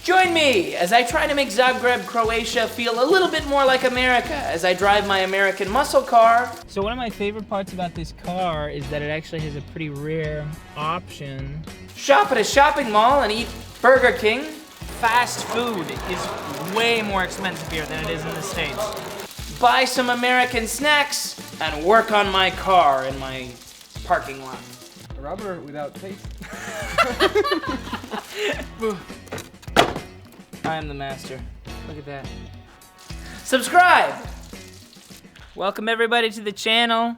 Join me as I try to make Zagreb, Croatia feel a little bit more like America as I drive my American muscle car. So one of my favorite parts about this car is that it actually has a pretty rare option. Shop at a shopping mall and eat Burger King. Fast food is way more expensive here than it is in the States. Buy some American snacks and work on my car in my parking lot. Rubber without taste. I am the master. Look at that. Subscribe! Welcome everybody to the channel.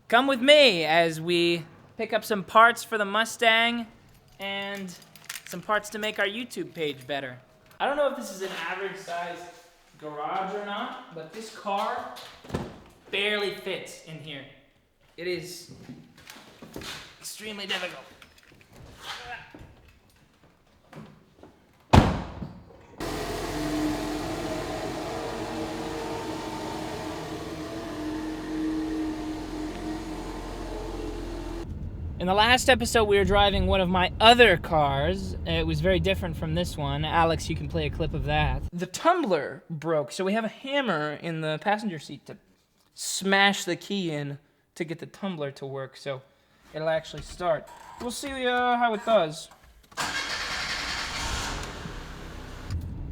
Come with me as we pick up some parts for the Mustang and some parts to make our YouTube page better. I don't know if this is an average size garage or not, but this car barely fits in here. It is extremely difficult. In the last episode, we were driving one of my other cars. It was very different from this one. Alex, you can play a clip of that. The tumbler broke, so we have a hammer in the passenger seat to smash the key in to get the tumbler to work, so it'll actually start. We'll see how it does.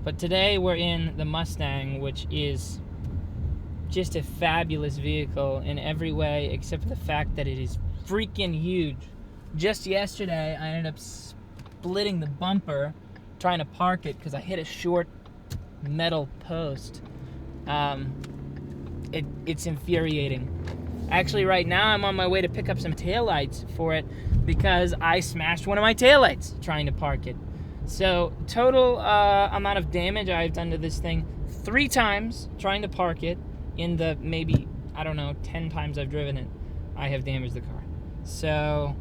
But today we're in the Mustang, which is just a fabulous vehicle in every way except for the fact that it is freaking huge. Just yesterday, I ended up splitting the bumper trying to park it because I hit a short metal post. It's infuriating. Actually, right now, I'm on my way to pick up some taillights for it because I smashed one of my taillights trying to park it. So, total amount of damage I've done to this thing 3 times trying to park it in the maybe, I don't know, 10 times I've driven it, I have damaged the car. So,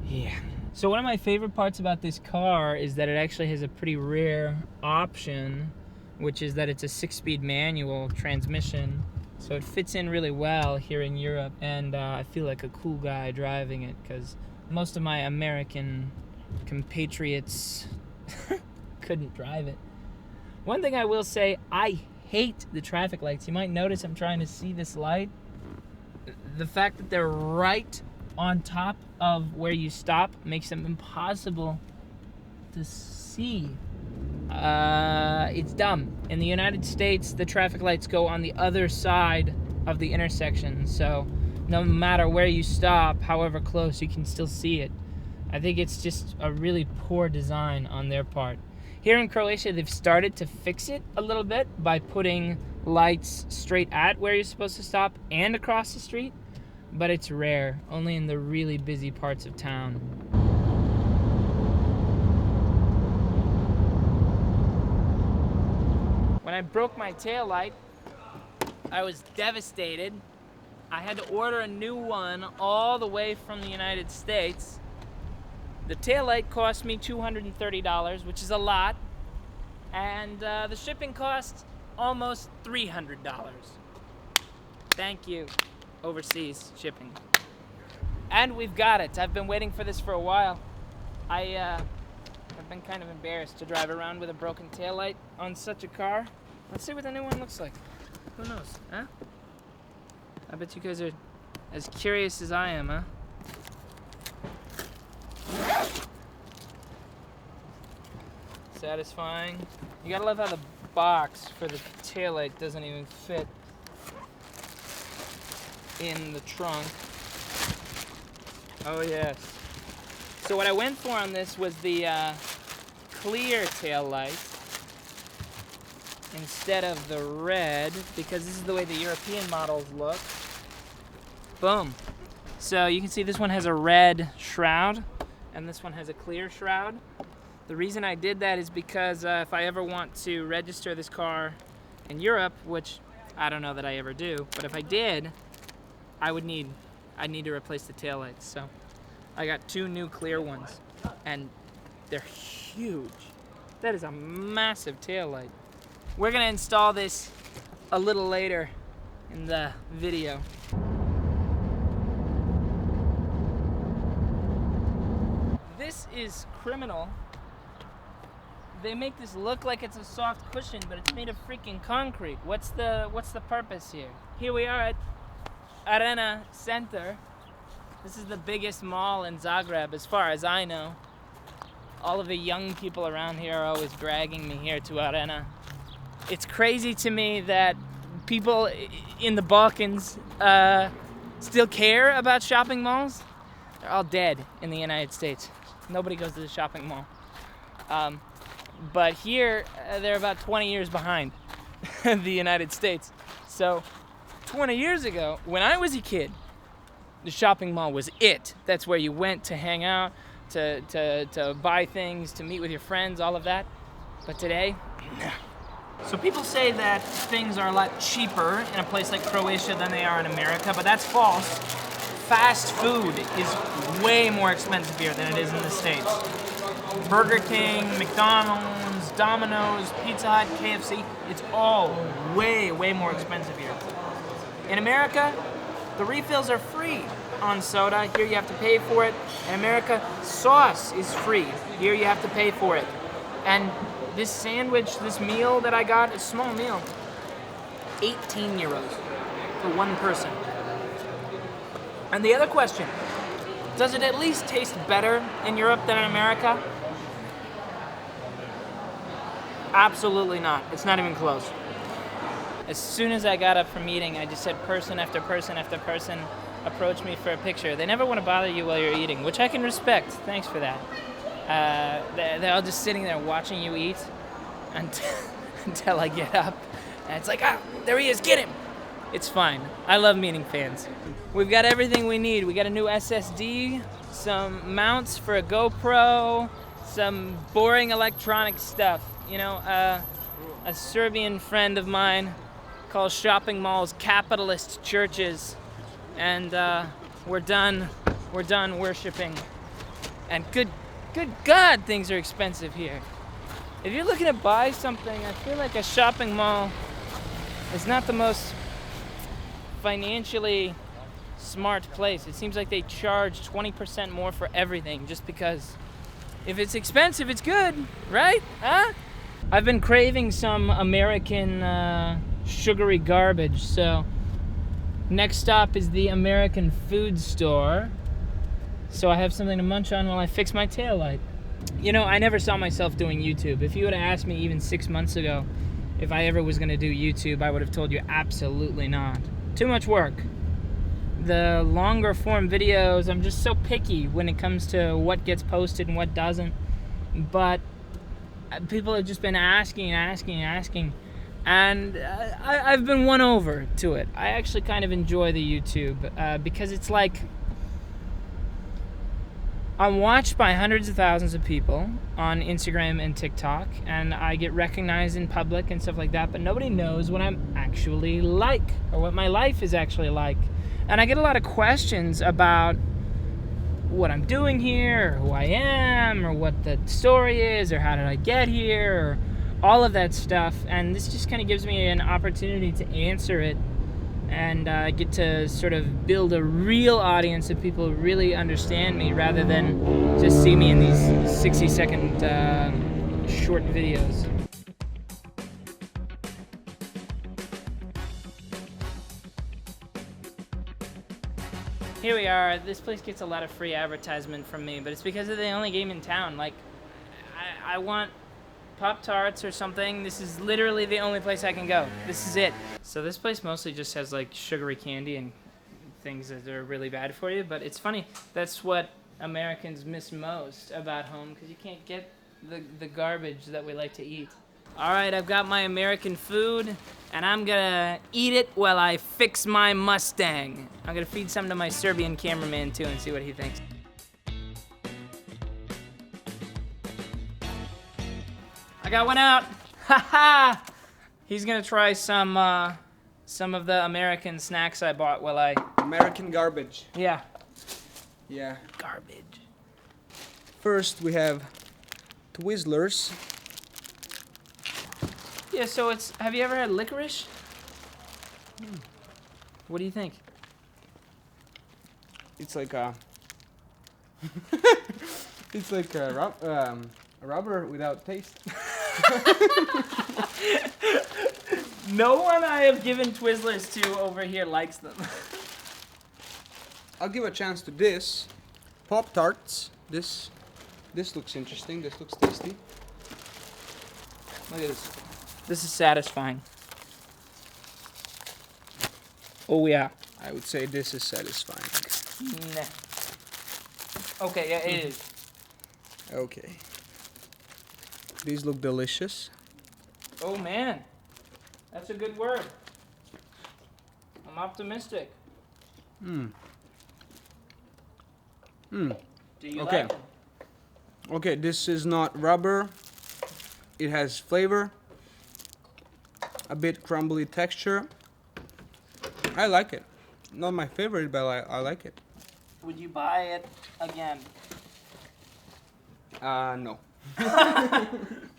yeah. So one of my favorite parts about this car is that it actually has a pretty rare option, which is that it's a 6-speed manual transmission. So it fits in really well here in Europe, and I feel like a cool guy driving it because most of my American compatriots couldn't drive it. One thing I will say, I hate the traffic lights. You might notice I'm trying to see this light. The fact that they're right on top of where you stop makes them impossible to see. It's dumb. In the United States, the traffic lights go on the other side of the intersection, so no matter where you stop, however close, you can still see it. I think it's just a really poor design on their part. Here in Croatia, they've started to fix it a little bit by putting lights straight at where you're supposed to stop and across the street, but it's rare, only in the really busy parts of town. When I broke my taillight, I was devastated. I had to order a new one all the way from the United States. The taillight cost me $230, which is a lot, and the shipping cost almost $300. Thank you, overseas shipping. And we've got it. I've been waiting for this for a while. I've been kind of embarrassed to drive around with a broken taillight on such a car. Let's see what the new one looks like. Who knows, huh? I bet you guys are as curious as I am, huh? Satisfying. You gotta love how the box for the taillight doesn't even fit in the trunk. Oh yes. So what I went for on this was the clear taillight instead of the red, because this is the way the European models look. Boom. So you can see this one has a red shroud and this one has a clear shroud. The reason I did that is because if I ever want to register this car in Europe, which I don't know that I ever do, but if I did, I'd need to replace the taillights. So I got 2 new clear ones, and they're huge. That is a massive taillight. We're gonna install this a little later in the video. This is criminal They make this look like it's a soft cushion, but it's made of freaking concrete. What's the purpose here? Here we are at Arena Center. This is the biggest mall in Zagreb, as far as I know. All of the young people around here are always dragging me here to Arena. It's crazy to me that people in the Balkans still care about shopping malls. They're all dead in the United States. Nobody goes to the shopping mall. But here, they're about 20 years behind the United States. So 20 years ago, when I was a kid, the shopping mall was it. That's where you went to hang out, to buy things, to meet with your friends, all of that. But today, no. So people say that things are a lot cheaper in a place like Croatia than they are in America, but that's false. Fast food is way more expensive here than it is in the States. Burger King, McDonald's, Domino's, Pizza Hut, KFC, it's all way more expensive here. In America, the refills are free on soda. Here you have to pay for it. In America, sauce is free. Here you have to pay for it. And this sandwich, this meal that I got, a small meal, 18 euros for one person. And the other question, does it at least taste better in Europe than in America? Absolutely not. It's not even close. As soon as I got up from eating, I just said person after person after person approach me for a picture. They never want to bother you while you're eating, which I can respect. Thanks for that. They're all just sitting there watching you eat until I get up. And it's like, there he is, get him! It's fine. I love meeting fans. We've got everything we need. We got a new SSD, some mounts for a GoPro, some boring electronic stuff. You know, a Serbian friend of mine calls shopping malls capitalist churches. And we're done worshiping. And good God, things are expensive here. If you're looking to buy something, I feel like a shopping mall is not the most financially smart place. It seems like they charge 20% more for everything just because if it's expensive, it's good, right? Huh? I've been craving some American sugary garbage, so next stop is the American food store. So I have something to munch on while I fix my taillight. You know, I never saw myself doing YouTube. If you would have asked me even 6 months ago if I ever was going to do YouTube, I would have told you absolutely not. Too much work. The longer form videos, I'm just so picky when it comes to what gets posted and what doesn't. But people have just been asking. And I've been won over to it. I actually kind of enjoy the YouTube because it's like I'm watched by hundreds of thousands of people on Instagram and TikTok, and I get recognized in public and stuff like that, but nobody knows what I'm actually like or what my life is actually like. And I get a lot of questions about what I'm doing here, or who I am, or what the story is, or how did I get here, or all of that stuff. And this just kind of gives me an opportunity to answer it and get to sort of build a real audience of people who really understand me rather than just see me in these 60-second short videos. Here we are. This place gets a lot of free advertisement from me, but it's because they're the only game in town. Like, I want Pop-Tarts or something. This is literally the only place I can go. This is it. So this place mostly just has like sugary candy and things that are really bad for you, but it's funny. That's what Americans miss most about home, because you can't get the garbage that we like to eat. All right, I've got my American food, and I'm gonna eat it while I fix my Mustang. I'm gonna feed some to my Serbian cameraman too and see what he thinks. I got one out. Ha ha! He's gonna try some of the American snacks I bought while I... American garbage. Yeah. Yeah. Garbage. First we have Twizzlers. Yeah, so it's... Have you ever had licorice? What do you think? It's like a... it's like a rubber without taste. No one I have given Twizzlers to over here likes them. I'll give a chance to this. Pop Tarts. This looks interesting. This looks tasty. Look at this. This is satisfying. Oh yeah. I would say this is satisfying. Nah. Okay, yeah, it is. Okay. These look delicious. Oh man, that's a good word. I'm optimistic. Hmm. Do you Okay. like them? Okay, this is not rubber. It has flavor. A bit crumbly texture. I like it. Not my favorite, but I like it. Would you buy it again? No.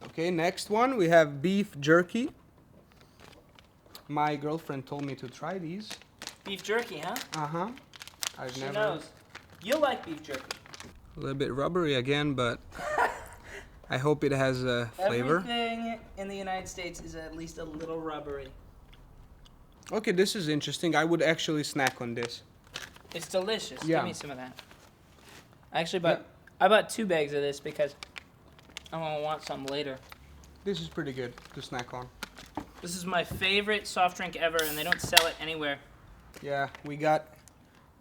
Okay, next one we have beef jerky. My girlfriend told me to try these. Beef jerky, huh? Uh-huh. I've She never. knows. You'll like beef jerky. A little bit rubbery again, but I hope it has a flavor. Everything in the United States is at least a little rubbery. Okay, this is interesting. I would actually snack on this. It's delicious. Yeah. Give me some of that. I bought 2 bags of this because I'm gonna want some later. This is pretty good to snack on. This is my favorite soft drink ever, and they don't sell it anywhere. Yeah, we got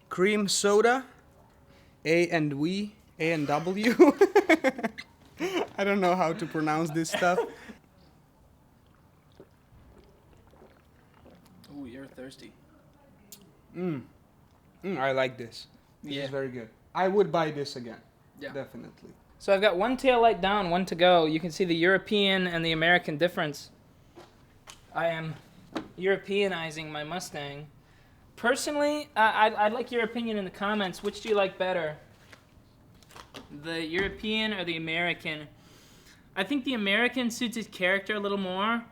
cream soda, A and W. I don't know how to pronounce this stuff. Ooh, you're thirsty. I like this. This Yeah. is very good. I would buy this again. Yeah. Definitely. So I've got one tail light down, one to go. You can see the European and the American difference. I am Europeanizing my Mustang. Personally, I'd like your opinion in the comments. Which do you like better? The European or the American? I think the American suits his character a little more.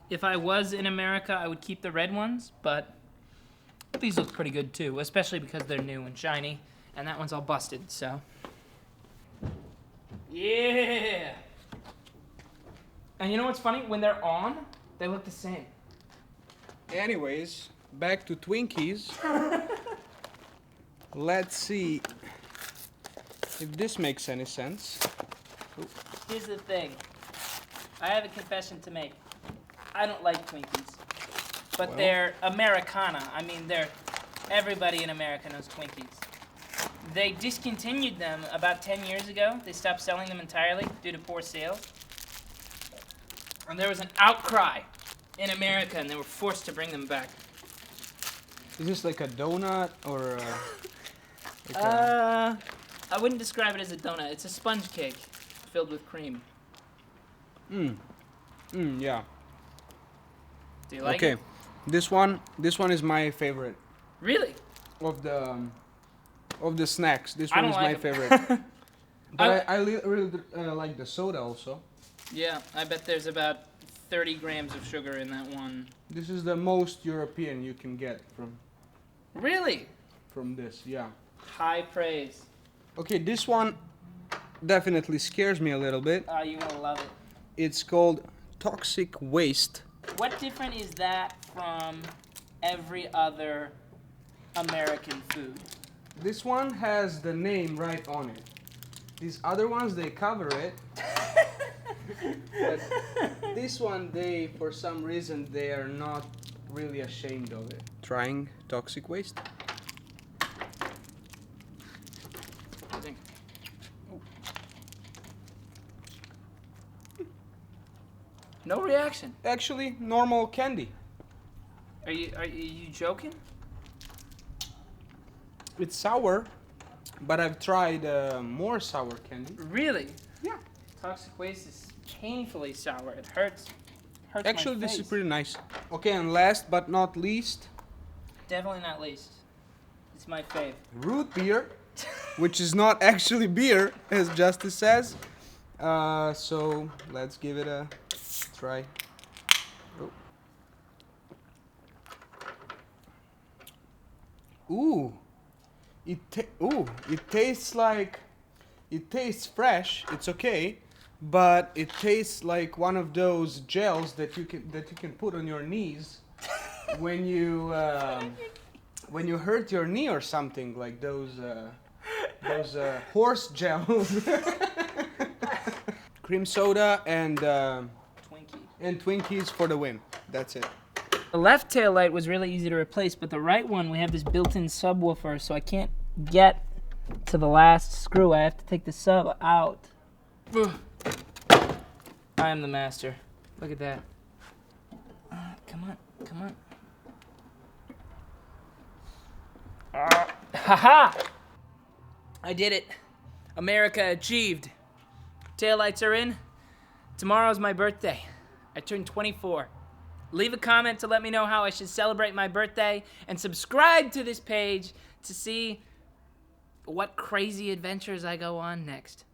If I was in America, I would keep the red ones, but these look pretty good too, especially because they're new and shiny, and that one's all busted, so. Yeah! And you know what's funny? When they're on, they look the same. Anyways, back to Twinkies. Let's see if this makes any sense. Here's the thing. I have a confession to make. I don't like Twinkies. But Well. they're Americana. I mean, everybody in America knows Twinkies. They discontinued them about 10 years ago. They stopped selling them entirely due to poor sales. And there was an outcry in America, and they were forced to bring them back. Is this like a donut or I wouldn't describe it as a donut. It's a sponge cake filled with cream. yeah. Do you like Okay. it? This one is my favorite Really? of the snacks. This I one don't is like my 'em. favorite. But I really like the soda also. Yeah, I bet there's about 30 grams of sugar in that one. This is the most European you can get Really? from this, yeah. High praise. Okay, this one definitely scares me a little bit. Oh, you're gonna love it. It's called Toxic Waste. What different is that from every other American food? This one has the name right on it. These other ones, they cover it. But this one, for some reason, they are not really ashamed of it. Trying Toxic Waste. I think. No reaction. Actually, normal candy. Are you joking? It's sour, but I've tried more sour candy. Really? Yeah. Toxic waste is painfully sour. It hurts. Hurts Actually, my this is face. pretty nice. Okay, and last but not least, Definitely not least. It's my fave. root beer, which is not actually beer, as Justice says. So let's give it a try. Oh. Ooh, it tastes like, it tastes fresh. It's okay, but it tastes like one of those gels that you can put on your knees when you hurt your knee or something, like those horse gels. Cream soda and Twinkies for the win. That's it. The left tail light was really easy to replace, but the right one, we have this built-in subwoofer, so I can't get to the last screw. I have to take the sub out. I am the master. Look at that. Come on, come on. Haha! I did it. America achieved. Taillights are in. Tomorrow's my birthday. I turned 24. Leave a comment to let me know how I should celebrate my birthday, and subscribe to this page to see what crazy adventures I go on next.